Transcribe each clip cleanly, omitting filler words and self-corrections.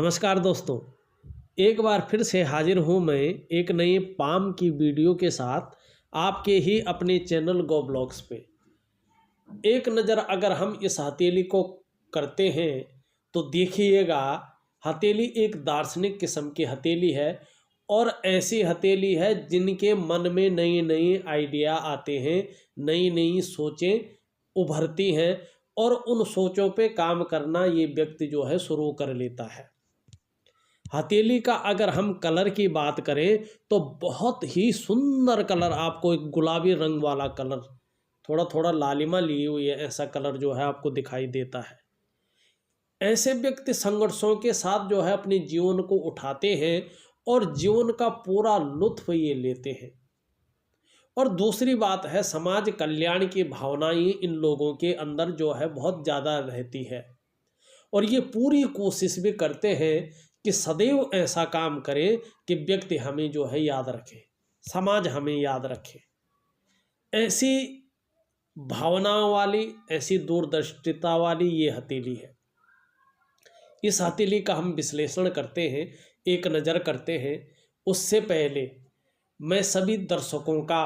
नमस्कार दोस्तों, एक बार फिर से हाजिर हूँ मैं एक नई पाम की वीडियो के साथ आपके ही अपने चैनल गो ब्लॉग्स पे। एक नज़र अगर हम इस हथेली को करते हैं तो देखिएगा, हथेली एक दार्शनिक किस्म की हथेली है और ऐसी हथेली है जिनके मन में नई नई आइडिया आते हैं, नई नई सोचें उभरती हैं और उन सोचों पे काम करना ये व्यक्ति जो है शुरू कर लेता है। हथेली का अगर हम कलर की बात करें तो बहुत ही सुंदर कलर, आपको एक गुलाबी रंग वाला कलर, थोड़ा थोड़ा लालिमा ली हुई है, ऐसा कलर जो है आपको दिखाई देता है। ऐसे व्यक्ति संघर्षों के साथ जो है अपने जीवन को उठाते हैं और जीवन का पूरा लुत्फ ये लेते हैं। और दूसरी बात है, समाज कल्याण की भावनाएं इन लोगों के अंदर जो है बहुत ज़्यादा रहती है और ये पूरी कोशिश भी करते हैं कि सदैव ऐसा काम करें कि व्यक्ति हमें जो है याद रखे, समाज हमें याद रखे। ऐसी भावनाओं वाली, ऐसी दूरदर्शिता वाली ये हथेली है। इस हथेली का हम विश्लेषण करते हैं, एक नज़र करते हैं। उससे पहले मैं सभी दर्शकों का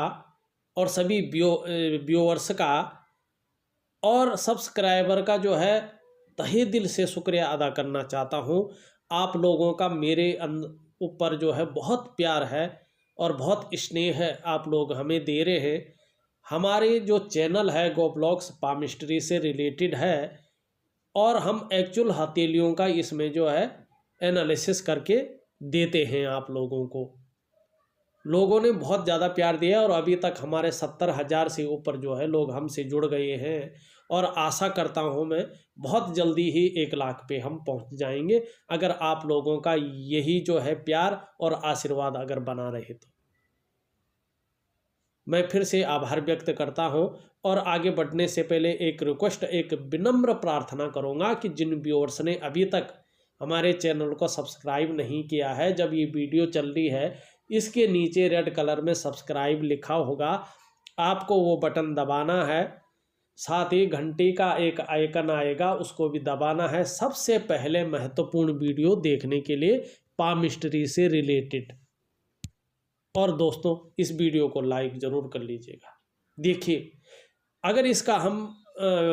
और सभी व्यूअर्स का और सब्सक्राइबर का जो है तहे दिल से शुक्रिया अदा करना चाहता हूँ। आप लोगों का मेरे ऊपर जो है बहुत प्यार है और बहुत स्नेह है, आप लोग हमें दे रहे हैं। हमारे जो चैनल है गो ब्लॉग्स पामिस्ट्री से रिलेटेड है और हम एक्चुअल हथेलियों का इसमें जो है एनालिसिस करके देते हैं आप लोगों को। लोगों ने बहुत ज़्यादा प्यार दिया और अभी तक हमारे 70,000 से ऊपर जो है लोग हमसे जुड़ गए हैं और आशा करता हूं मैं बहुत जल्दी ही 1 लाख पे हम पहुंच जाएंगे, अगर आप लोगों का यही जो है प्यार और आशीर्वाद अगर बना रहे तो। मैं फिर से आभार व्यक्त करता हूं और आगे बढ़ने से पहले एक रिक्वेस्ट, एक विनम्र प्रार्थना करूंगा कि जिन व्यूअर्स ने अभी तक हमारे चैनल को सब्सक्राइब नहीं किया है, जब ये वीडियो चल रही है इसके नीचे रेड कलर में सब्सक्राइब लिखा होगा, आपको वो बटन दबाना है। साथ ही घंटी का एक आइकन आएगा, उसको भी दबाना है, सबसे पहले महत्वपूर्ण वीडियो देखने के लिए पामिस्ट्री से रिलेटेड। और दोस्तों, इस वीडियो को लाइक ज़रूर कर लीजिएगा। देखिए, अगर इसका हम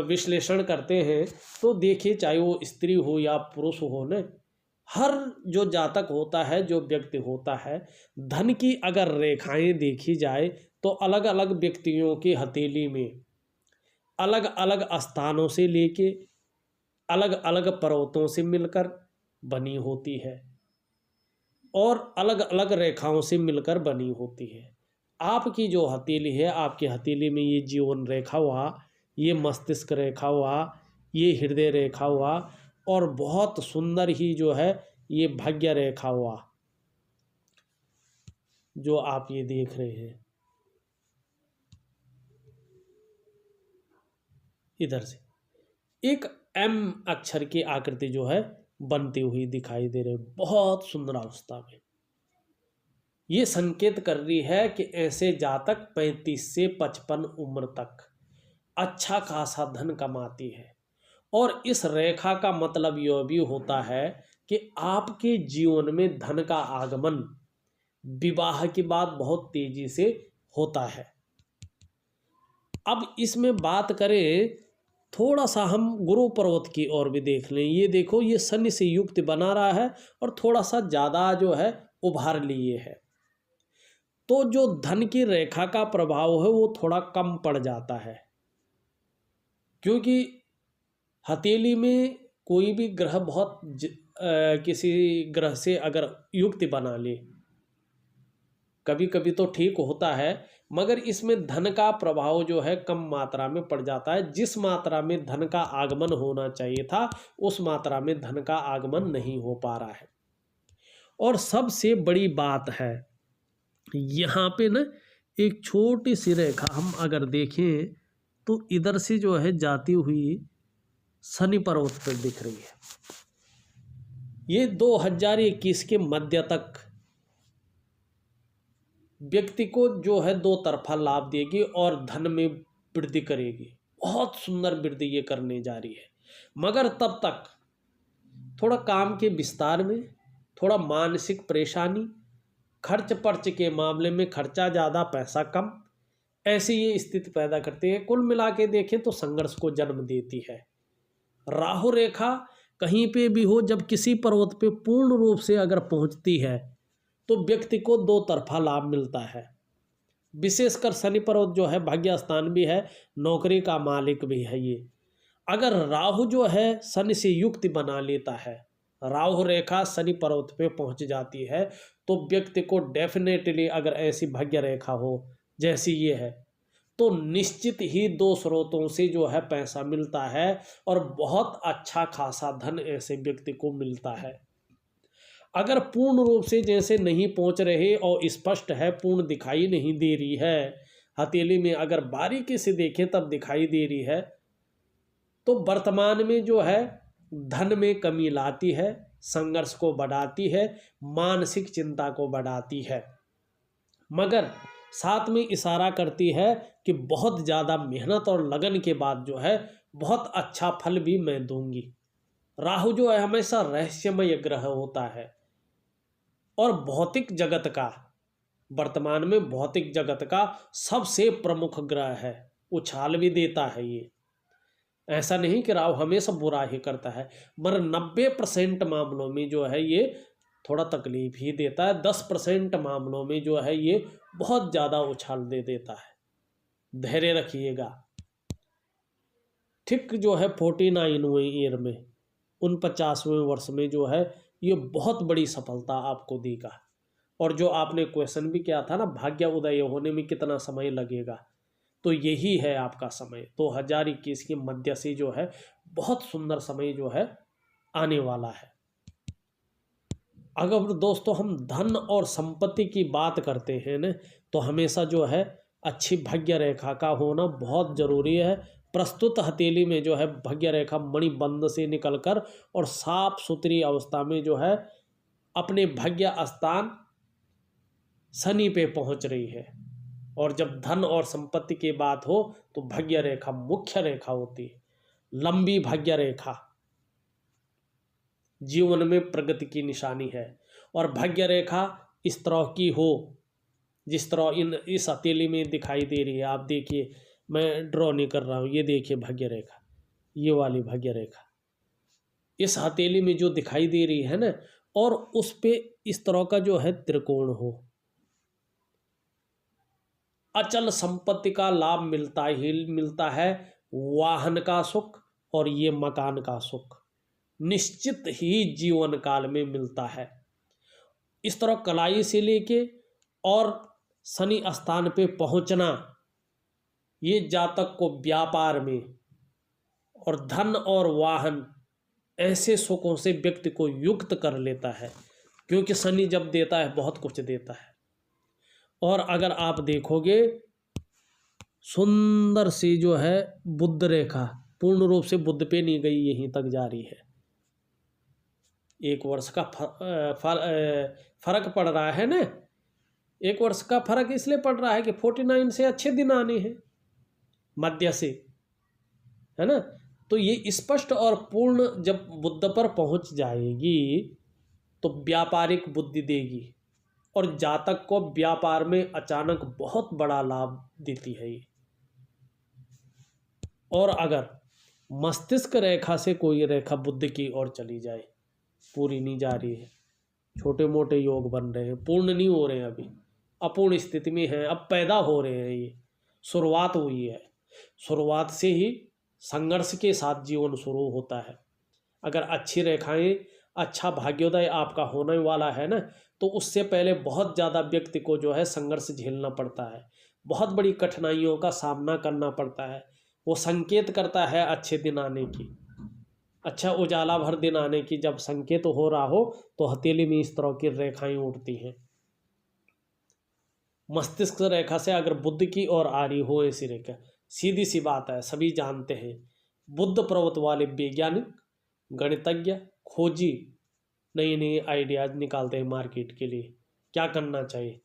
विश्लेषण करते हैं तो देखिए, चाहे वो स्त्री हो या पुरुष हो न, हर जो जातक होता है, जो व्यक्ति होता है, धन की अगर रेखाएं देखी जाए तो अलग अलग व्यक्तियों की हथेली में अलग अलग स्थानों से लेके अलग अलग पर्वतों से मिलकर बनी होती है और अलग अलग रेखाओं से मिलकर बनी होती है। आपकी जो हथेली है, आपकी हथेली में ये जीवन रेखा हुआ, ये मस्तिष्क रेखा हुआ, ये हृदय रेखा हुआ और बहुत सुंदर ही जो है ये भाग्य रेखा हुआ, जो आप ये देख रहे हैं इधर से एक एम अक्षर की आकृति जो है बनती हुई दिखाई दे रही है, बहुत सुंदर अवस्था में। ये संकेत कर रही है कि ऐसे जातक 35 से 55 उम्र तक अच्छा खासा धन कमाती है। और इस रेखा का मतलब यह भी होता है कि आपके जीवन में धन का आगमन विवाह के बाद बहुत तेजी से होता है। अब इसमें बात करें, थोड़ा सा हम गुरु पर्वत की ओर भी देख लें। ये देखो, ये शनि से युक्त बना रहा है और थोड़ा सा ज़्यादा जो है उभार लिए है, तो जो धन की रेखा का प्रभाव है वो थोड़ा कम पड़ जाता है, क्योंकि हथेली में कोई भी ग्रह बहुत किसी ग्रह से अगर युक्त बना ले, कभी कभी तो ठीक होता है, मगर इसमें धन का प्रभाव जो है कम मात्रा में पड़ जाता है। जिस मात्रा में धन का आगमन होना चाहिए था उस मात्रा में धन का आगमन नहीं हो पा रहा है। और सबसे बड़ी बात है, यहाँ पे ना एक छोटी सी रेखा हम अगर देखें तो इधर से जो है जाती हुई शनि पर्वत पर दिख रही है। ये 2021 के मध्य तक व्यक्ति को जो है 2 तरफा लाभ देगी और धन में वृद्धि करेगी। बहुत सुंदर वृद्धि ये करने जा रही है, मगर तब तक थोड़ा काम के विस्तार में, थोड़ा मानसिक परेशानी, खर्च पर्च के मामले में खर्चा ज़्यादा पैसा कम, ऐसी ये स्थिति पैदा करती है। कुल मिला के देखें तो संघर्ष को जन्म देती है। राहु रेखा कहीं पे भी हो, जब किसी पर्वत पे पूर्ण रूप से अगर पहुंचती है तो व्यक्ति को दो तरफा लाभ मिलता है। विशेषकर शनि पर्वत जो है भाग्य स्थान भी है, नौकरी का मालिक भी है। ये अगर राहु जो है शनि से युक्ति बना लेता है, राहु रेखा शनि पर्वत पे पहुंच जाती है, तो व्यक्ति को डेफिनेटली अगर ऐसी भाग्य रेखा हो जैसी ये है, तो निश्चित ही दो स्रोतों से जो है पैसा मिलता है और बहुत अच्छा खासा धन ऐसे व्यक्ति को मिलता है। अगर पूर्ण रूप से जैसे नहीं पहुंच रहे और स्पष्ट है, पूर्ण दिखाई नहीं दे रही है, हथेली में अगर बारीकी से देखें तब दिखाई दे रही है, तो वर्तमान में जो है धन में कमी लाती है, संघर्ष को बढ़ाती है, मानसिक चिंता को बढ़ाती है, मगर साथ में इशारा करती है कि बहुत ज़्यादा मेहनत और लगन के बाद जो है बहुत अच्छा फल भी मैं दूंगी। राहु जो है हमेशा रहस्यमय ग्रह होता है और भौतिक जगत का, वर्तमान में भौतिक जगत का सबसे प्रमुख ग्रह है, उछाल भी देता है। ये ऐसा नहीं कि राहु हमेशा बुरा ही करता है, मगर 90% मामलों में जो है ये थोड़ा तकलीफ ही देता है। 10% मामलों में जो है ये बहुत ज़्यादा उछाल दे देता है। धैर्य रखिएगा। ठीक जो है 49वें ईयर में, 49वें वर्ष में जो है ये बहुत बड़ी सफलता आपको देगा। और जो आपने क्वेश्चन भी किया था ना, भाग्य उदय होने में कितना समय लगेगा, तो यही है आपका समय। 2021 के मध्य से जो है बहुत सुंदर समय जो है आने वाला है। अगर दोस्तों हम धन और संपत्ति की बात करते हैं न, तो हमेशा जो है अच्छी भाग्य रेखा का होना बहुत ज़रूरी है। प्रस्तुत हथेली में जो है भाग्य रेखा मणिबंध से निकलकर और साफ सुथरी अवस्था में जो है अपने भाग्य स्थान शनि पे पहुंच रही है। और जब धन और संपत्ति की बात हो तो भाग्य रेखा मुख्य रेखा होती है। लंबी भाग्य रेखा जीवन में प्रगति की निशानी है। और भाग्य रेखा इस तरह की हो जिस तरह इस हथेली में दिखाई दे रही है। आप देखिए, मैं ड्रॉ नहीं कर रहा हूँ, ये देखिए भाग्य रेखा, ये वाली भाग्य रेखा इस हथेली में जो दिखाई दे रही है ना, और उस पे इस तरह का जो है त्रिकोण हो, अचल संपत्ति का लाभ मिलता ही मिलता है। वाहन का सुख और ये मकान का सुख निश्चित ही जीवन काल में मिलता है। इस तरह कलाई से लेके और शनि स्थान पे पहुंचना, ये जातक को व्यापार में और धन और वाहन ऐसे सुखों से व्यक्ति को युक्त कर लेता है, क्योंकि शनि जब देता है बहुत कुछ देता है। और अगर आप देखोगे सुंदर सी जो है बुध रेखा पूर्ण रूप से बुध पे नहीं गई, यहीं तक जा रही है। 1 वर्ष का फर्क पड़ रहा है ना। 1 वर्ष का फर्क इसलिए पड़ रहा है कि 49 से अच्छे दिन आने हैं मध्य से, है ना। तो ये स्पष्ट और पूर्ण जब बुध पर पहुंच जाएगी तो व्यापारिक बुद्धि देगी और जातक को व्यापार में अचानक बहुत बड़ा लाभ देती है ये। और अगर मस्तिष्क रेखा से कोई रेखा बुध की ओर चली जाए, पूरी नहीं जा रही है, छोटे मोटे योग बन रहे हैं, पूर्ण नहीं हो रहे हैं, अभी अपूर्ण स्थिति में हैं, अब पैदा हो रहे हैं, ये शुरुआत हुई है। शुरुआत से ही संघर्ष के साथ जीवन शुरू होता है। अगर अच्छी रेखाएं, अच्छा भाग्योदय आपका होने वाला है ना, तो उससे पहले बहुत ज़्यादा व्यक्ति को जो है संघर्ष झेलना पड़ता है, बहुत बड़ी कठिनाइयों का सामना करना पड़ता है। वो संकेत करता है अच्छे दिन आने की, अच्छा उजाला भर दिन आने की। जब संकेत हो रहा हो तो हथेली में इस तरह की रेखाएं उठती हैं। मस्तिष्क रेखा से अगर बुध की ओर आ रही हो ऐसी रेखा, सीधी सी बात है, सभी जानते हैं बुध पर्वत वाले वैज्ञानिक, गणितज्ञ, खोजी नई नई आइडियाज निकालते हैं मार्केट के लिए क्या करना चाहिए,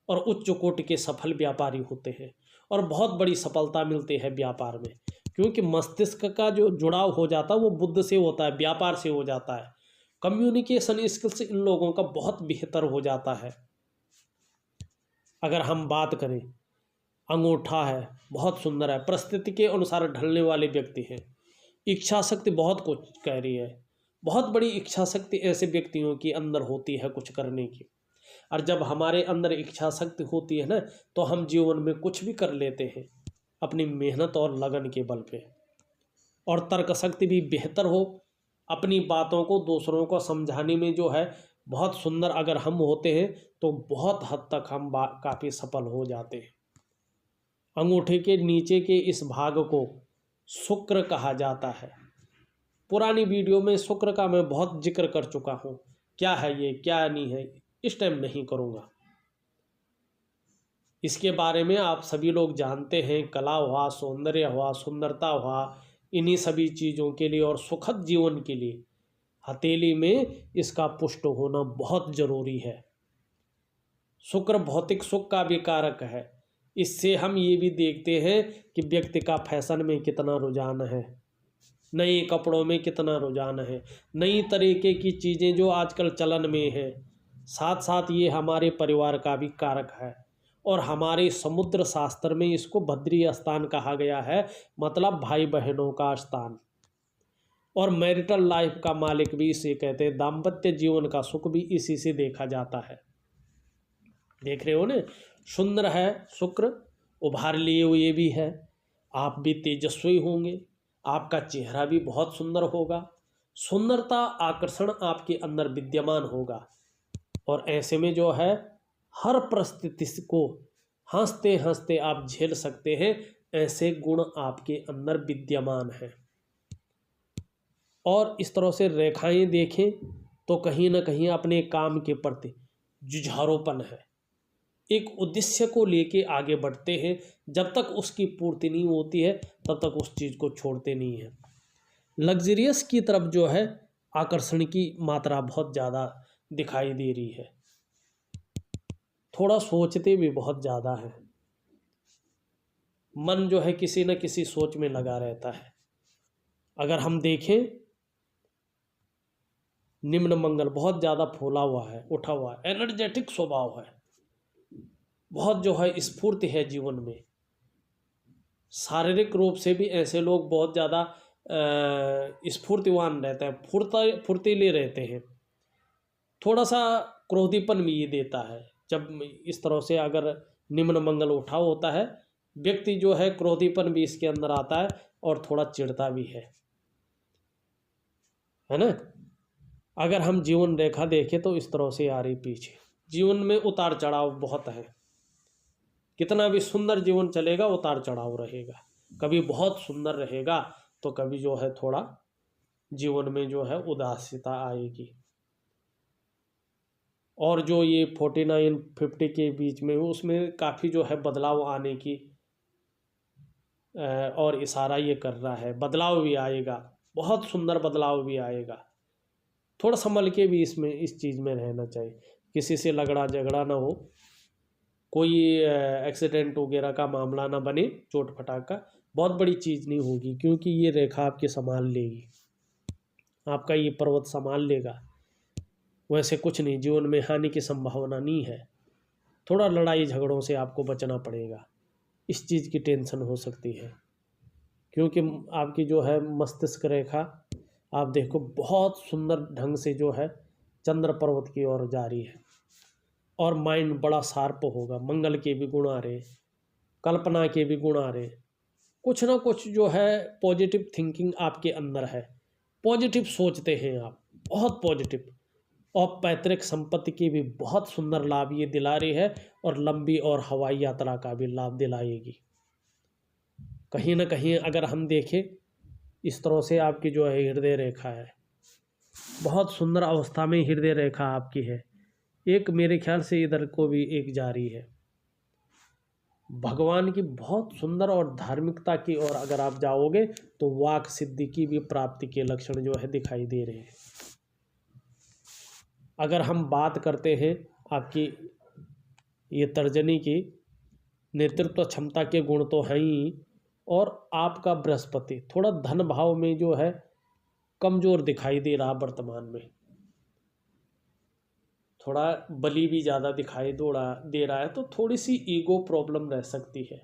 और उच्च कोटि के सफल व्यापारी होते हैं और बहुत बड़ी सफलता मिलती है व्यापार में, क्योंकि मस्तिष्क का जो जुड़ाव हो जाता है वो बुध से होता है, व्यापार से हो जाता है। कम्युनिकेशन स्किल्स इन लोगों का बहुत बेहतर हो जाता है। अगर हम बात करें, अंगूठा है, बहुत सुंदर है, परिस्थिति के अनुसार ढलने वाले व्यक्ति हैं। इच्छा शक्ति बहुत कुछ कह रही है, बहुत बड़ी इच्छा शक्ति ऐसे व्यक्तियों की अंदर होती है कुछ करने की। और जब हमारे अंदर इच्छा शक्ति होती है ना, तो हम जीवन में कुछ भी कर लेते हैं अपनी मेहनत और लगन के बल पे। और तर्क शक्ति भी बेहतर हो, अपनी बातों को दूसरों को समझाने में जो है बहुत सुंदर अगर हम होते हैं तो बहुत हद तक हम काफ़ी सफल हो जाते हैं। अंगूठे के नीचे के इस भाग को शुक्र कहा जाता है। पुरानी वीडियो में शुक्र का मैं बहुत जिक्र कर चुका हूँ, क्या है ये क्या नहीं है, इस टाइम नहीं करूँगा। इसके बारे में आप सभी लोग जानते हैं, कला हुआ, सौंदर्य हुआ, सुंदरता हुआ, इन्हीं सभी चीज़ों के लिए और सुखद जीवन के लिए हथेली में इसका पुष्ट होना बहुत जरूरी है। शुक्र भौतिक सुख का भी कारक है। इससे हम ये भी देखते हैं कि व्यक्ति का फैशन में कितना रुझान है, नए कपड़ों में कितना रुझान है, नई तरीके की चीज़ें जो आजकल चलन में है। साथ साथ ये हमारे परिवार का भी कारक है। और हमारे समुद्र शास्त्र में इसको भद्री स्थान कहा गया है, मतलब भाई बहनों का स्थान। और मैरिटल लाइफ का मालिक भी इसे कहते हैं। दाम्पत्य जीवन का सुख भी इसी से देखा जाता है। देख रहे हो ना, सुंदर है शुक्र, उभार लिए हुए भी है। आप भी तेजस्वी होंगे, आपका चेहरा भी बहुत सुंदर होगा, सुंदरता आकर्षण आपके अंदर विद्यमान होगा। और ऐसे में जो है हर परिस्थिति को हंसते हंसते आप झेल सकते हैं, ऐसे गुण आपके अंदर विद्यमान हैं। और इस तरह से रेखाएं देखें तो कहीं ना कहीं अपने काम के प्रति जुझारूपन है, एक उद्देश्य को लेके आगे बढ़ते हैं। जब तक उसकी पूर्ति नहीं होती है तब तक उस चीज़ को छोड़ते नहीं हैं। लग्जरियस की तरफ जो है आकर्षण की मात्रा बहुत ज़्यादा दिखाई दे रही है। थोड़ा सोचते भी बहुत ज़्यादा है, मन जो है किसी न किसी सोच में लगा रहता है। अगर हम देखें, निम्न मंगल बहुत ज़्यादा फूला हुआ है, उठा हुआ है, एनर्जेटिक स्वभाव है, बहुत जो है स्फूर्ति है जीवन में। शारीरिक रूप से भी ऐसे लोग बहुत ज़्यादा स्फूर्तिवान रहते हैं, फुर्तीले रहते हैं। थोड़ा सा क्रोधीपन भी ये देता है। जब इस तरह से अगर निम्न मंगल उठा होता है, व्यक्ति जो है क्रोधीपन भी इसके अंदर आता है और थोड़ा चिढ़ता भी है ना। अगर हम जीवन रेखा देखें तो इस तरह से आ रही पीछे। जीवन में उतार चढ़ाव बहुत है, कितना भी सुंदर जीवन चलेगा उतार चढ़ाव रहेगा। कभी बहुत सुंदर रहेगा तो कभी जो है थोड़ा जीवन में जो है उदासीनता आएगी। और जो ये 49-50 के बीच में उसमें काफ़ी जो है बदलाव आने की और इशारा ये कर रहा है। बदलाव भी आएगा, बहुत सुंदर बदलाव भी आएगा। थोड़ा संभल के भी इसमें इस चीज़ में रहना चाहिए, किसी से लगड़ा झगड़ा ना हो, कोई एक्सीडेंट वगैरह का मामला ना बने, चोट फटाक का। बहुत बड़ी चीज़ नहीं होगी क्योंकि ये रेखा आपकी संभाल लेगी, आपका ये पर्वत संभाल लेगा। वैसे कुछ नहीं, जीवन में हानि की संभावना नहीं है। थोड़ा लड़ाई झगड़ों से आपको बचना पड़ेगा, इस चीज़ की टेंशन हो सकती है। क्योंकि आपकी जो है मस्तिष्क रेखा आप देखो बहुत सुंदर ढंग से जो है चंद्र पर्वत की ओर जा रही है। और माइंड बड़ा शार्प होगा, मंगल के भी गुण आ रहे, कल्पना के भी गुण आ रहे। कुछ ना कुछ जो है पॉजिटिव थिंकिंग आपके अंदर है, पॉजिटिव सोचते हैं आप, बहुत पॉजिटिव। और पैतृक संपत्ति की भी बहुत सुंदर लाभ ये दिला रही है और लंबी और हवाई यात्रा का भी लाभ दिलाएगी। कहीं ना कहीं अगर हम देखें इस तरह से आपकी जो है हृदय रेखा है, बहुत सुंदर अवस्था में हृदय रेखा आपकी है। एक मेरे ख्याल से इधर को भी एक जारी है। भगवान की बहुत सुंदर और धार्मिकता की ओर अगर आप जाओगे तो वाक सिद्धि की भी प्राप्ति के लक्षण जो है दिखाई दे रहे हैं। अगर हम बात करते हैं आपकी ये तर्जनी की, नेतृत्व क्षमता के गुण तो हैं ही, और आपका बृहस्पति थोड़ा धन भाव में जो है कमज़ोर दिखाई दे रहा वर्तमान में। थोड़ा बली भी ज़्यादा दिखाई दे रहा है, तो थोड़ी सी ईगो प्रॉब्लम रह सकती है।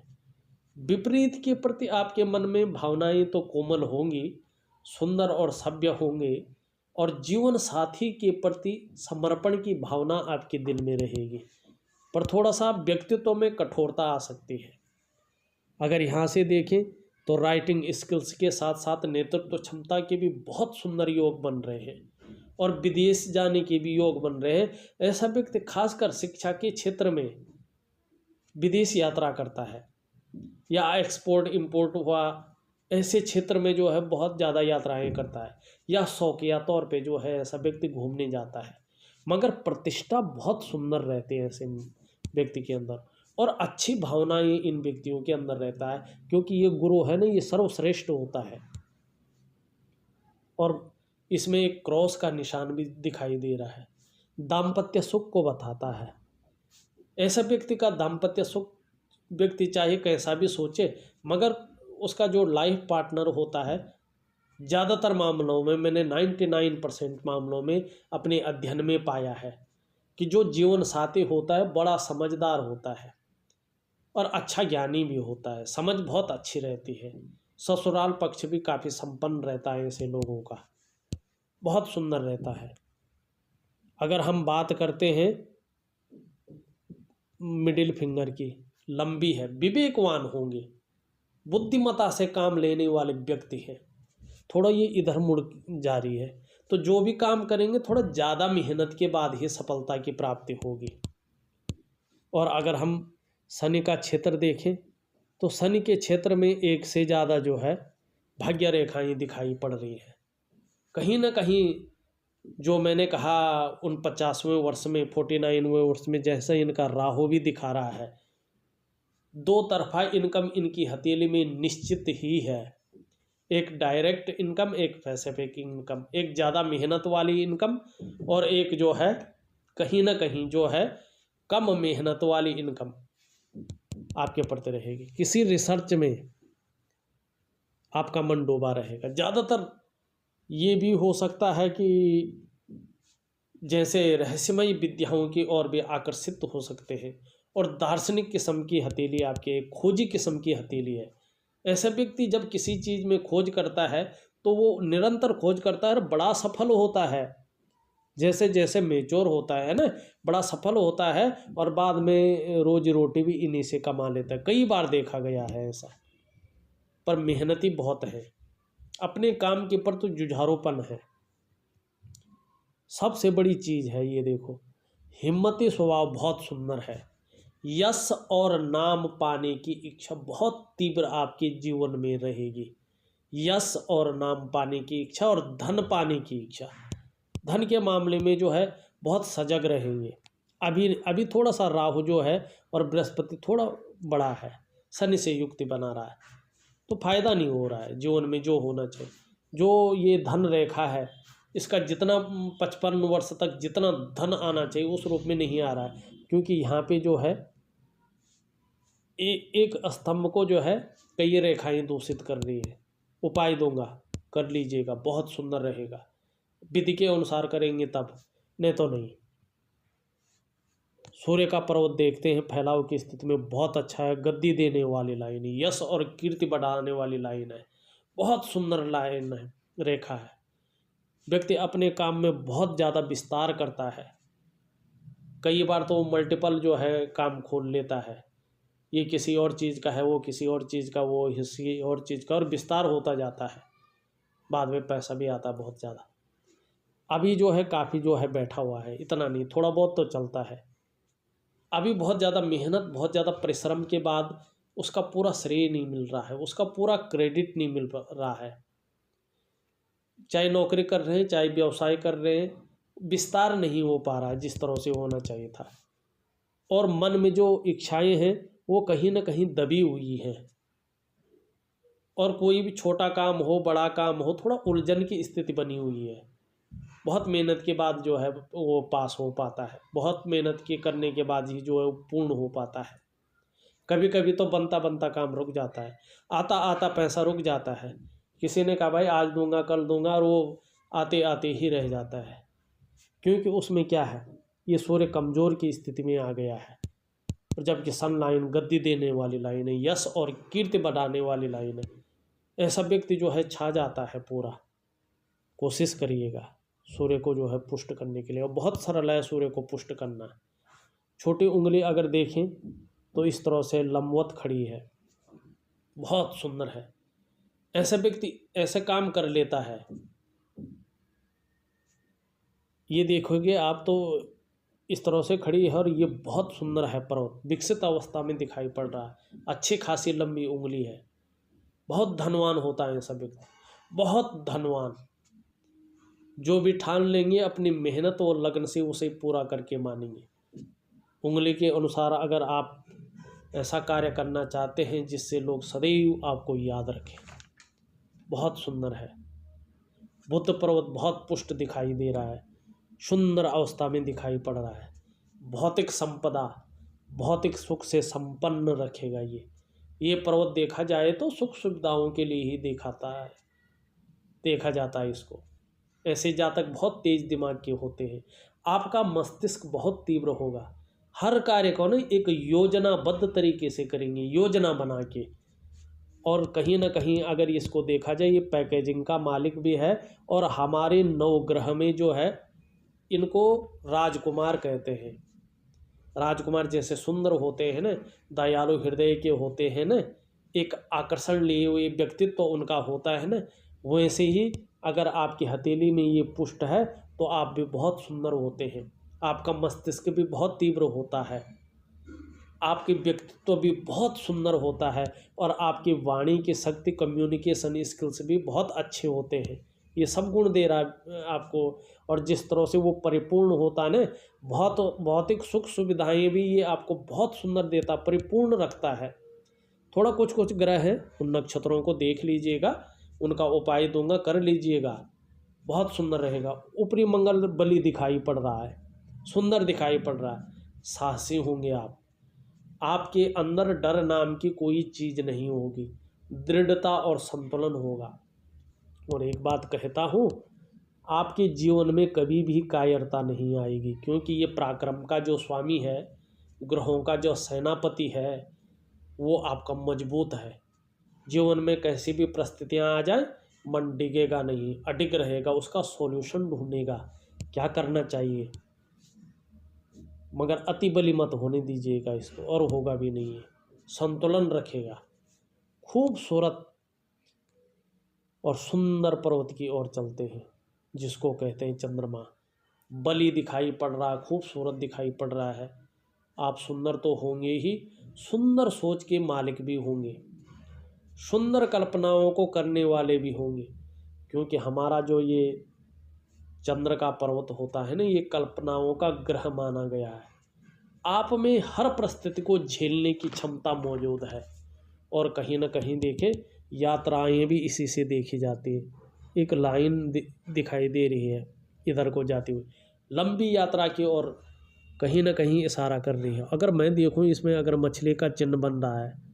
विपरीत के प्रति आपके मन में भावनाएं तो कोमल होंगी, सुंदर और सभ्य होंगे, और जीवन साथी के प्रति समर्पण की भावना आपके दिल में रहेगी, पर थोड़ा सा व्यक्तित्व में कठोरता आ सकती है। अगर यहाँ से देखें तो राइटिंग स्किल्स के साथ साथ नेतृत्व क्षमता के भी बहुत सुंदर योग बन रहे हैं, और विदेश जाने के भी योग बन रहे हैं। ऐसा व्यक्ति खासकर शिक्षा के क्षेत्र में विदेश यात्रा करता है, या एक्सपोर्ट इंपोर्ट हुआ, ऐसे क्षेत्र में जो है बहुत ज़्यादा यात्राएं करता है, या शौकिया तौर पे जो है ऐसा व्यक्ति घूमने जाता है। मगर प्रतिष्ठा बहुत सुंदर रहती है ऐसे व्यक्ति के अंदर, और अच्छी भावनाएं इन व्यक्तियों के अंदर रहता है, क्योंकि ये गुरु है ना, ये सर्वश्रेष्ठ होता है। और इसमें एक क्रॉस का निशान भी दिखाई दे रहा है, दाम्पत्य सुख को बताता है। ऐसा व्यक्ति का दाम्पत्य सुख, व्यक्ति चाहे कैसा भी सोचे, मगर उसका जो लाइफ पार्टनर होता है, ज़्यादातर मामलों में मैंने 99% मामलों में अपने अध्ययन में पाया है कि जो जीवन साथी होता है बड़ा समझदार होता है और अच्छा ज्ञानी भी होता है, समझ बहुत अच्छी रहती है। ससुराल पक्ष भी काफ़ी संपन्न रहता है, ऐसे लोगों का बहुत सुंदर रहता है। अगर हम बात करते हैं मिडिल फिंगर की, लंबी है, विवेकवान होंगे, बुद्धिमत्ता से काम लेने वाले व्यक्ति हैं। थोड़ा ये इधर मुड़ जा रही है, तो जो भी काम करेंगे थोड़ा ज़्यादा मेहनत के बाद ही सफलता की प्राप्ति होगी। और अगर हम शनि का क्षेत्र देखें तो शनि के क्षेत्र में एक से ज़्यादा जो है भाग्य रेखाएं दिखाई पड़ रही हैं। कहीं ना कहीं जो मैंने कहा 49वें वर्ष में, 49वें वर्ष में जैसे इनका राहु भी दिखा रहा है, दो तरफा इनकम इनकी हथेली में निश्चित ही है। एक डायरेक्ट इनकम, एक पैसिफिक इनकम, एक ज़्यादा मेहनत वाली इनकम, और एक जो है कहीं ना कहीं जो है कम मेहनत वाली इनकम आपके प्रति रहेगी। किसी रिसर्च में आपका मन डूबा रहेगा। ज़्यादातर ये भी हो सकता है कि जैसे रहस्यमय विद्याओं की ओर भी आकर्षित हो सकते हैं, और दार्शनिक किस्म की हथेली आपके, खोजी किस्म की हथेली है। ऐसा व्यक्ति जब किसी चीज़ में खोज करता है तो वो निरंतर खोज करता है, बड़ा सफल होता है। जैसे जैसे मेच्योर होता है ना, बड़ा सफल होता है, और बाद में रोजी रोटी भी इन्हीं से कमा लेता है। कई बार देखा गया है ऐसा। पर मेहनती बहुत है, अपने काम के प्रति जुझारूपन है। सबसे बड़ी चीज़ है ये देखो, हिम्मती स्वभाव बहुत सुंदर है। यश और नाम पाने की इच्छा बहुत तीव्र आपके जीवन में रहेगी। यश और नाम पाने की इच्छा, और धन पाने की इच्छा। धन के मामले में जो है बहुत सजग रहेंगे। अभी थोड़ा सा राहु जो है और बृहस्पति थोड़ा बड़ा है, शनि से युक्ति बना रहा है, तो फायदा नहीं हो रहा है जीवन में जो होना चाहिए। जो ये धन रेखा है, इसका जितना 55 वर्ष तक जितना धन आना चाहिए उस रूप में नहीं आ रहा है, क्योंकि यहाँ पे जो है एक स्तंभ को जो है कई रेखाएं दूषित कर रही है। उपाय दूंगा, कर लीजिएगा, बहुत सुंदर रहेगा। विधि के अनुसार करेंगे तब, नहीं तो नहीं। सूर्य का पर्वत देखते हैं, फैलाव की स्थिति में बहुत अच्छा है। गद्दी देने वाली लाइन, यश और कीर्ति बढ़ाने वाली लाइन है, बहुत सुंदर लाइन है, रेखा है। व्यक्ति अपने काम में बहुत ज़्यादा विस्तार करता है। कई बार तो मल्टीपल जो है काम खोल लेता है, ये किसी और चीज़ का है, वो किसी और चीज़ का, वो किसी और चीज़ का, और विस्तार होता जाता है। बाद में पैसा भी आता है बहुत ज़्यादा। अभी जो है काफ़ी जो है बैठा हुआ है, इतना नहीं, थोड़ा बहुत तो चलता है। अभी बहुत ज़्यादा मेहनत, बहुत ज़्यादा परिश्रम के बाद उसका पूरा श्रेय नहीं मिल रहा है, उसका पूरा क्रेडिट नहीं मिल रहा है। चाहे नौकरी कर रहे हैं, चाहे व्यवसाय कर रहे हैं, विस्तार नहीं हो पा रहा है जिस तरह से होना चाहिए था। और मन में जो इच्छाएं हैं वो कहीं ना कहीं दबी हुई हैं, और कोई भी छोटा काम हो, बड़ा काम हो, थोड़ा उलझन की स्थिति बनी हुई है। बहुत मेहनत के बाद जो है वो पास हो पाता है, बहुत मेहनत के करने के बाद ही जो है पूर्ण हो पाता है। कभी कभी तो बनता बनता काम रुक जाता है, आता आता पैसा रुक जाता है। किसी ने कहा भाई आज दूंगा, कल दूंगा, और वो आते आते ही रह जाता है। क्योंकि उसमें क्या है, ये सूर्य कमज़ोर की स्थिति में आ गया है। और जबकि सन लाइन गद्दी देने वाली लाइन है, यश और कीर्ति बढ़ाने वाली लाइन है। ऐसा व्यक्ति जो है छा जाता है पूरा। कोशिश करिएगा सूर्य को जो है पुष्ट करने के लिए, और बहुत सरल है सूर्य को पुष्ट करना। छोटी उंगली अगर देखें तो इस तरह से लंबवत खड़ी है, बहुत सुंदर है। ऐसा व्यक्ति ऐसे काम कर लेता है, ये देखोगे आप तो इस तरह से खड़ी है और ये बहुत सुंदर है पर्वत, विकसित अवस्था में दिखाई पड़ रहा है, अच्छी खासी लंबी उंगली है, बहुत धनवान होता है ऐसा व्यक्ति, बहुत धनवान। जो भी ठान लेंगे अपनी मेहनत और लगन से उसे पूरा करके मानेंगे। उंगली के अनुसार अगर आप ऐसा कार्य करना चाहते हैं जिससे लोग सदैव आपको याद रखें, बहुत सुंदर है। बुद्ध पर्वत बहुत पुष्ट दिखाई दे रहा है, सुंदर अवस्था में दिखाई पड़ रहा है। भौतिक संपदा, भौतिक सुख से संपन्न रखेगा ये पर्वत देखा जाए तो सुख सुविधाओं के लिए ही देखा जाता है इसको। ऐसे जातक बहुत तेज दिमाग के होते हैं। आपका मस्तिष्क बहुत तीव्र होगा, हर कार्य को ना एक योजनाबद्ध तरीके से करेंगे, योजना बना के। और कहीं ना कहीं अगर इसको देखा जाए ये पैकेजिंग का मालिक भी है। और हमारे नवग्रह में जो है इनको राजकुमार कहते हैं। राजकुमार जैसे सुंदर होते हैं ना, दयालु हृदय के होते हैं ना, एक आकर्षण लिए हुए व्यक्तित्व उनका होता है ना, वैसे ही अगर आपकी हथेली में ये पुष्ट है तो आप भी बहुत सुंदर होते हैं। आपका मस्तिष्क भी बहुत तीव्र होता है, आपकी व्यक्तित्व भी बहुत सुंदर होता है, और आपकी वाणी की शक्ति, कम्युनिकेशन स्किल्स भी बहुत अच्छे होते हैं। ये सब गुण दे रहा है आपको। और जिस तरह से वो परिपूर्ण होता है ना, बहुत भौतिक सुख सुविधाएं भी ये आपको बहुत सुंदर देता, परिपूर्ण रखता है। थोड़ा कुछ ग्रह हैं, उन नक्षत्रों को देख लीजिएगा, उनका उपाय दूंगा, कर लीजिएगा, बहुत सुंदर रहेगा। ऊपरी मंगल बलि दिखाई पड़ रहा है, सुंदर दिखाई पड़ रहा है। साहसी होंगे आप, आपके अंदर डर नाम की कोई चीज़ नहीं होगी, दृढ़ता और संतुलन होगा। और एक बात कहता हूँ, आपके जीवन में कभी भी कायरता नहीं आएगी, क्योंकि ये पराक्रम का जो स्वामी है, ग्रहों का जो सेनापति है, वो आपका मजबूत है। जीवन में कैसी भी परिस्थितियाँ आ जाए, मन डिगेगा नहीं, अडिग रहेगा, उसका सॉल्यूशन ढूंढेगा क्या करना चाहिए। मगर अति बली मत होने दीजिएगा इसको, और होगा भी नहीं है। संतुलन रखेगा। खूबसूरत और सुंदर पर्वत की ओर चलते हैं, जिसको कहते हैं चंद्रमा। बलि दिखाई पड़ रहा है, खूबसूरत दिखाई पड़ रहा है। आप सुंदर तो होंगे ही, सुंदर सोच के मालिक भी होंगे, सुंदर कल्पनाओं को करने वाले भी होंगे। क्योंकि हमारा जो ये चंद्र का पर्वत होता है ना, ये कल्पनाओं का ग्रह माना गया है। आप में हर परिस्थिति को झेलने की क्षमता मौजूद है। और कहीं ना कहीं देखें, यात्राएं भी इसी से देखी जाती है। एक लाइन दिखाई दे रही है इधर को जाती हुई, लंबी यात्रा की ओर कहीं ना कहीं इशारा कर रही है। अगर मैं देखूं इसमें अगर मछली का चिन्ह बन रहा है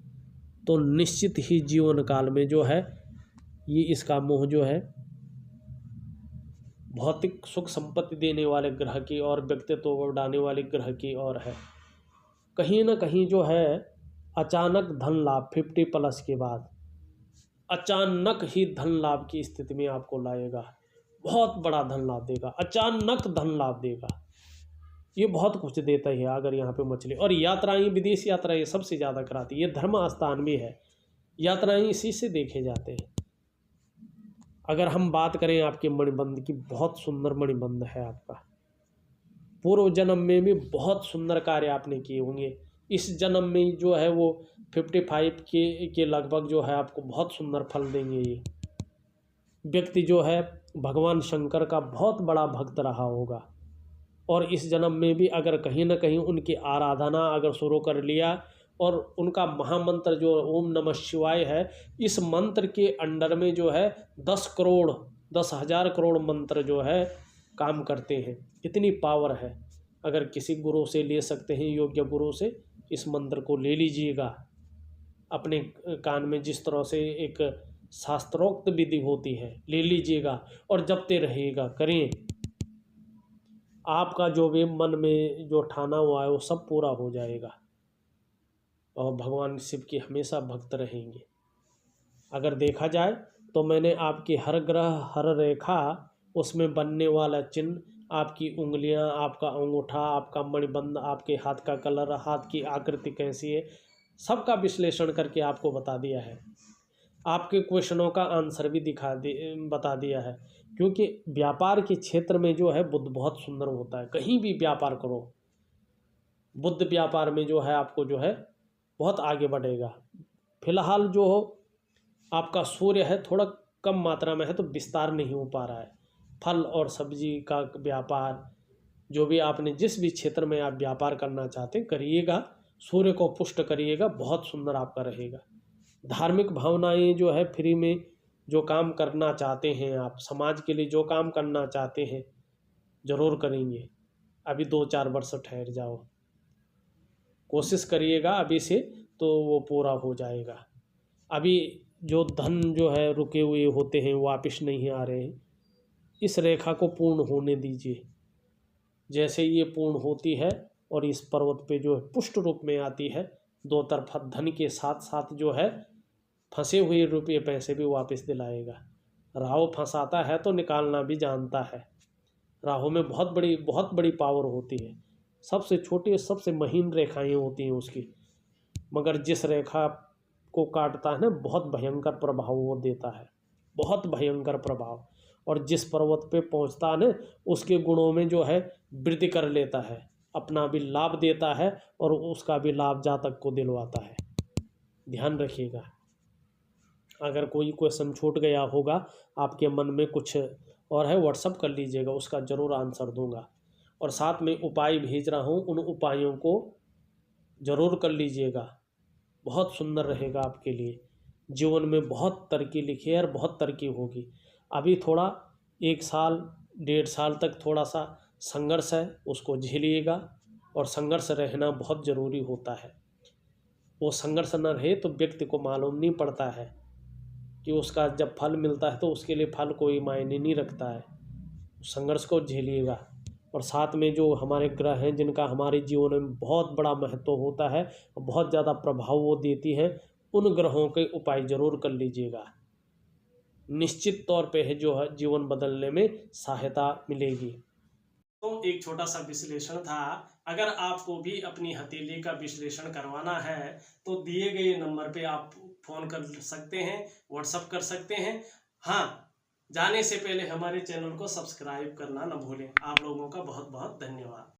तो निश्चित ही जीवन काल में जो है ये इसका मोह जो है भौतिक सुख संपत्ति देने वाले ग्रह की और व्यक्तित्व बढ़ाने वाले ग्रह की ओर है। कहीं ना कहीं जो है अचानक धन लाभ 50+ के बाद अचानक ही धन लाभ की स्थिति में आपको लाएगा, बहुत बड़ा धन लाभ देगा, अचानक धन लाभ देगा। ये बहुत कुछ देता ही है अगर यहाँ पे मछली। और यात्राएं, विदेश यात्राएं सबसे ज़्यादा कराती है। ये धर्म स्थान भी है, यात्राएं इसी से देखे जाते हैं। अगर हम बात करें आपके मणिबंध की, बहुत सुंदर मणिबंध है आपका। पूर्व जन्म में भी बहुत सुंदर कार्य आपने किए होंगे। इस जन्म में जो है वो 55 के लगभग जो है आपको बहुत सुंदर फल देंगे। ये व्यक्ति जो है भगवान शंकर का बहुत बड़ा भक्त रहा होगा, और इस जन्म में भी अगर कहीं ना कहीं उनकी आराधना अगर शुरू कर लिया, और उनका महामंत्र जो ओम नमः शिवाय है, इस मंत्र के अंडर में जो है 10,000 करोड़ मंत्र जो है काम करते हैं। इतनी पावर है। अगर किसी गुरु से ले सकते हैं, योग्य गुरु से, इस मंत्र को ले लीजिएगा अपने कान में, जिस तरह से एक शास्त्रोक्त विधि होती है, ले लीजिएगा और जपते रहिएगा, करें। आपका जो भी मन में जो ठाना हुआ है वो सब पूरा हो जाएगा और भगवान शिव के हमेशा भक्त रहेंगे। अगर देखा जाए तो मैंने आपकी हर ग्रह हर रेखा उसमें बनने वाला चिन्ह, आपकी उंगलियां, आपका अंगूठा, आपका मणिबंध, आपके हाथ का कलर, हाथ की आकृति कैसी है, सबका विश्लेषण करके आपको बता दिया है। आपके क्वेश्चनों का आंसर भी बता दिया है। क्योंकि व्यापार के क्षेत्र में जो है बुद्ध बहुत सुंदर होता है। कहीं भी व्यापार करो, बुद्ध व्यापार में जो है आपको जो है बहुत आगे बढ़ेगा। फिलहाल जो हो आपका सूर्य है थोड़ा कम मात्रा में है तो विस्तार नहीं हो पा रहा है। फल और सब्जी का व्यापार, जो भी आपने जिस भी क्षेत्र में आप व्यापार करना चाहते हैं करिएगा, सूर्य को पुष्ट करिएगा, बहुत सुंदर आपका रहेगा। धार्मिक भावनाएं जो है फ्री में जो काम करना चाहते हैं, आप समाज के लिए जो काम करना चाहते हैं ज़रूर करेंगे। अभी 2-4 वर्ष ठहर जाओ, कोशिश करिएगा अभी से तो वो पूरा हो जाएगा। अभी जो धन जो है रुके हुए होते हैं वापस नहीं आ रहे हैं, इस रेखा को पूर्ण होने दीजिए। जैसे ये पूर्ण होती है और इस पर्वत पे जो है पुष्ट रूप में आती है, दो तरफा धन के साथ साथ जो है फंसे हुए रुपये पैसे भी वापस दिलाएगा। राहु फंसाता है तो निकालना भी जानता है। राहु में बहुत बड़ी पावर होती है। सबसे छोटी सबसे महीन रेखाएं होती हैं उसकी, मगर जिस रेखा को काटता है ना बहुत भयंकर प्रभाव वो देता है, बहुत भयंकर प्रभाव। और जिस पर्वत पे पहुंचता है ना उसके गुणों में जो है वृद्धि कर लेता है, अपना भी लाभ देता है और उसका भी लाभ जातक को दिलवाता है। ध्यान रखिएगा। अगर कोई क्वेश्चन छूट गया होगा आपके मन में कुछ और है, व्हाट्सअप कर लीजिएगा, उसका ज़रूर आंसर दूंगा। और साथ में उपाय भेज रहा हूँ, उन उपायों को ज़रूर कर लीजिएगा, बहुत सुंदर रहेगा आपके लिए। जीवन में बहुत तरक्की लिखी है और बहुत तरक्की होगी। अभी थोड़ा 1 साल 1.5 साल तक थोड़ा सा संघर्ष है, उसको झेलिएगा। और संघर्ष रहना बहुत ज़रूरी होता है। वो संघर्ष न रहे तो व्यक्ति को मालूम नहीं पड़ता है कि उसका जब फल मिलता है तो उसके लिए फल कोई मायने नहीं रखता है। संघर्ष को झेलिएगा। और साथ में जो हमारे ग्रह हैं जिनका हमारे जीवन में बहुत बड़ा महत्व होता है, बहुत ज़्यादा प्रभाव वो देती हैं, उन ग्रहों के उपाय ज़रूर कर लीजिएगा। निश्चित तौर पे है जो है जीवन बदलने में सहायता मिलेगी। तो एक छोटा सा विश्लेषण था। अगर आपको भी अपनी हथेली का विश्लेषण करवाना है तो दिए गए नंबर पे आप फ़ोन कर सकते हैं, व्हाट्सअप कर सकते हैं। हाँ, जाने से पहले हमारे चैनल को सब्सक्राइब करना न भूलें। आप लोगों का बहुत बहुत धन्यवाद।